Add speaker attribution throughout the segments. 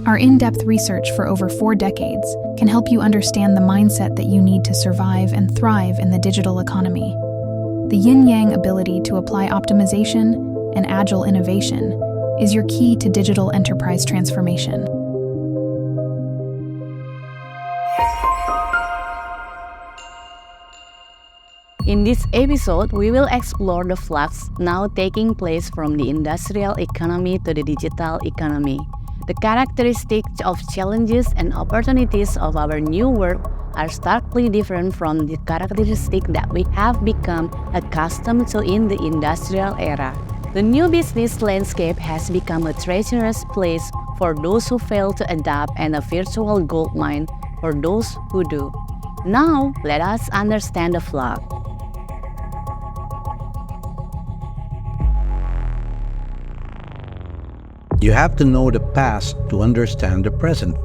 Speaker 1: Our in-depth research for over 4 decades can help you understand the mindset that you need to survive and thrive in the digital economy. The yin-yang ability to apply optimization and agile innovation is your key to digital enterprise transformation.
Speaker 2: In this episode, we will explore the flux now taking place from the industrial economy to the digital economy. The characteristics of challenges and opportunities of our new world are starkly different from the characteristics that we have become accustomed to in the industrial era. The new business landscape has become a treacherous place for those who fail to adapt and a virtual goldmine for those who do. Now, let us understand the flux.
Speaker 3: You have to know the past to understand the present.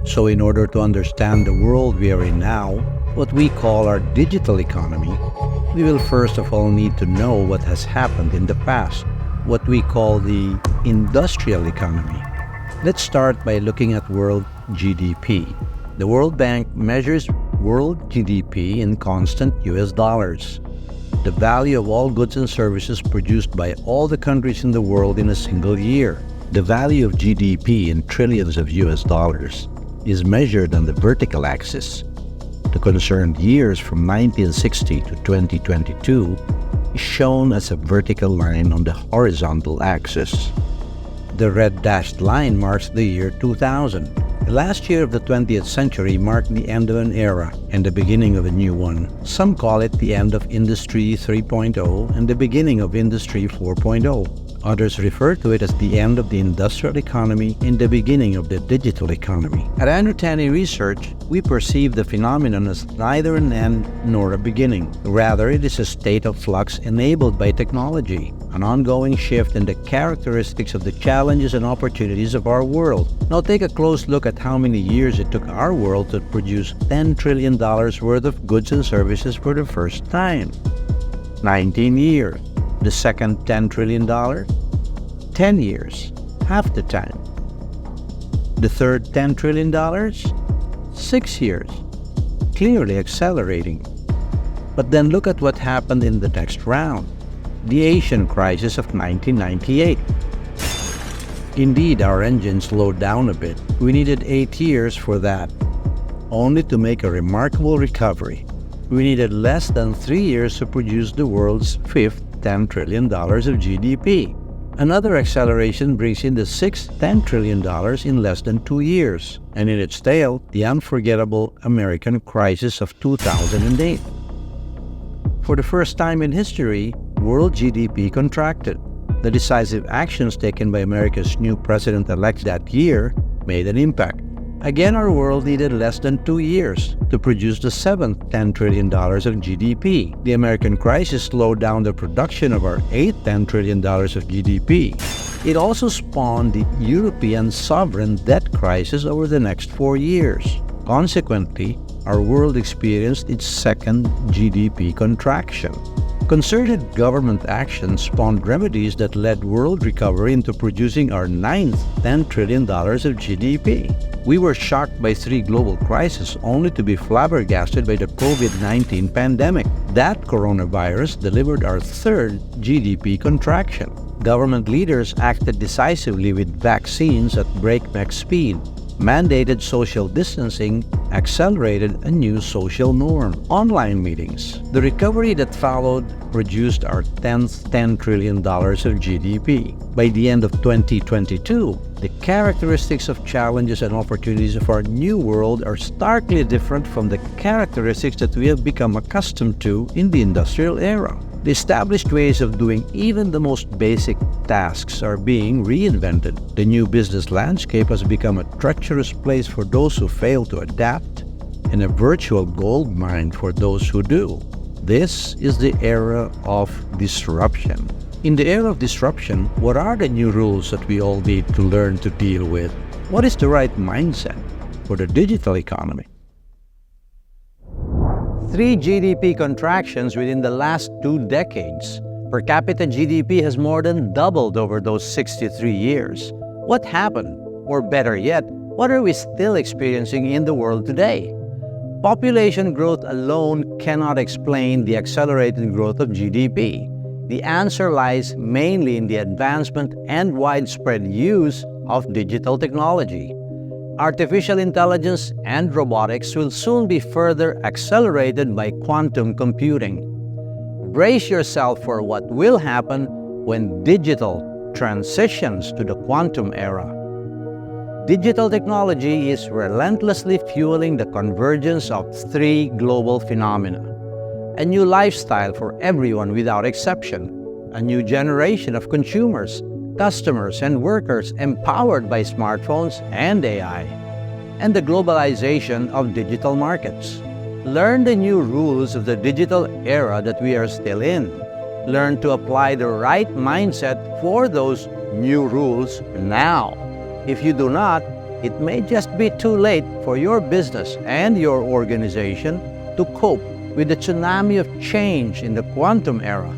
Speaker 3: So in order to understand the world we are in now, what we call our digital economy, we will first of all need to know what has happened in the past, what we call the industrial economy. Let's start by looking at world GDP. The World Bank measures world GDP in constant US dollars, the value of all goods and services produced by all the countries in the world in a single year. The value of GDP in trillions of US dollars is measured on the vertical axis. The concerned years from 1960 to 2022 is shown as a vertical line on the horizontal axis. The red dashed line marks the year 2000. The last year of the 20th century marked the end of an era and the beginning of a new one. Some call it the end of Industry 3.0 and the beginning of Industry 4.0. Others refer to it as the end of the industrial economy and the beginning of the digital economy. At Anutani Research, we perceive the phenomenon as neither an end nor a beginning. Rather, it is a state of flux enabled by technology, an ongoing shift in the characteristics of the challenges and opportunities of our world. Now take a close look at how many years it took our world to produce $10 trillion worth of goods and services for the first time. 19 years. The second $10 trillion? 10 years, half the time. The third $10 trillion? 6 years, clearly accelerating. But then look at what happened in the next round, the Asian crisis of 1998. Indeed, our engine slowed down a bit. We needed 8 years for that, only to make a remarkable recovery. We needed less than 3 years to produce the world's fifth $10 trillion of GDP. Another acceleration brings in the sixth $10 trillion in less than 2 years, and in its tail, the unforgettable American crisis of 2008. For the first time in history, world GDP contracted. The decisive actions taken by America's new president-elect that year made an impact. Again, our world needed less than 2 years to produce the seventh $10 trillion of GDP. The American crisis slowed down the production of our eighth $10 trillion of GDP. It also spawned the European sovereign debt crisis over the next 4 years. Consequently, our world experienced its second GDP contraction. Concerted government action spawned remedies that led world recovery into producing our ninth $10 trillion of GDP. We were shocked by 3 global crises only to be flabbergasted by the COVID-19 pandemic. That coronavirus delivered our third GDP contraction. Government leaders acted decisively with vaccines at breakneck speed, mandated social distancing, accelerated a new social norm, online meetings. The recovery that followed produced our 10th $10 trillion of GDP. By the end of 2022, the characteristics of challenges and opportunities of our new world are starkly different from the characteristics that we have become accustomed to in the industrial era. The established ways of doing even the most basic tasks are being reinvented. The new business landscape has become a treacherous place for those who fail to adapt and a virtual gold mine for those who do. This is the era of disruption. In the era of disruption, what are the new rules that we all need to learn to deal with? What is the right mindset for the digital economy? 3 GDP contractions within the last 2 decades. Per capita GDP has more than doubled over those 63 years. What happened? Or better yet, what are we still experiencing in the world today? Population growth alone cannot explain the accelerated growth of GDP. The answer lies mainly in the advancement and widespread use of digital technology. Artificial intelligence and robotics will soon be further accelerated by quantum computing. Brace yourself for what will happen when digital transitions to the quantum era. Digital technology is relentlessly fueling the convergence of three global phenomena: a new lifestyle for everyone without exception, a new generation of consumers, customers, and workers empowered by smartphones and AI, and the globalization of digital markets. Learn the new rules of the digital era that we are still in. Learn to apply the right mindset for those new rules now. If you do not, it may just be too late for your business and your organization to cope with the tsunami of change in the quantum era.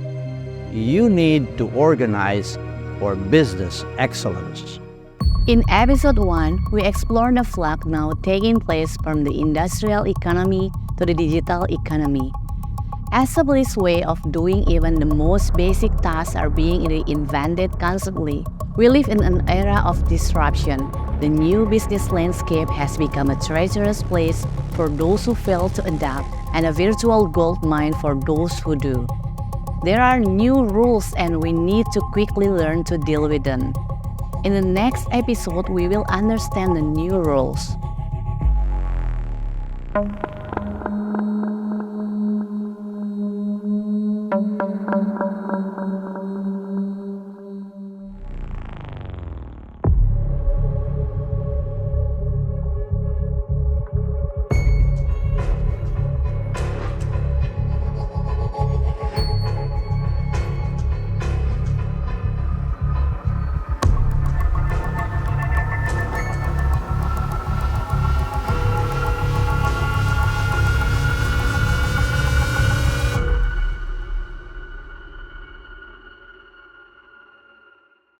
Speaker 3: You need to organize for business excellence.
Speaker 2: In episode 1, we explore the flux now taking place from the industrial economy to the digital economy. Established way of doing even the most basic tasks are being reinvented constantly. We live in an era of disruption. The new business landscape has become a treacherous place for those who fail to adapt and a virtual gold mine for those who do. There are new rules and we need to quickly learn to deal with them. In the next episode, we will understand the new rules.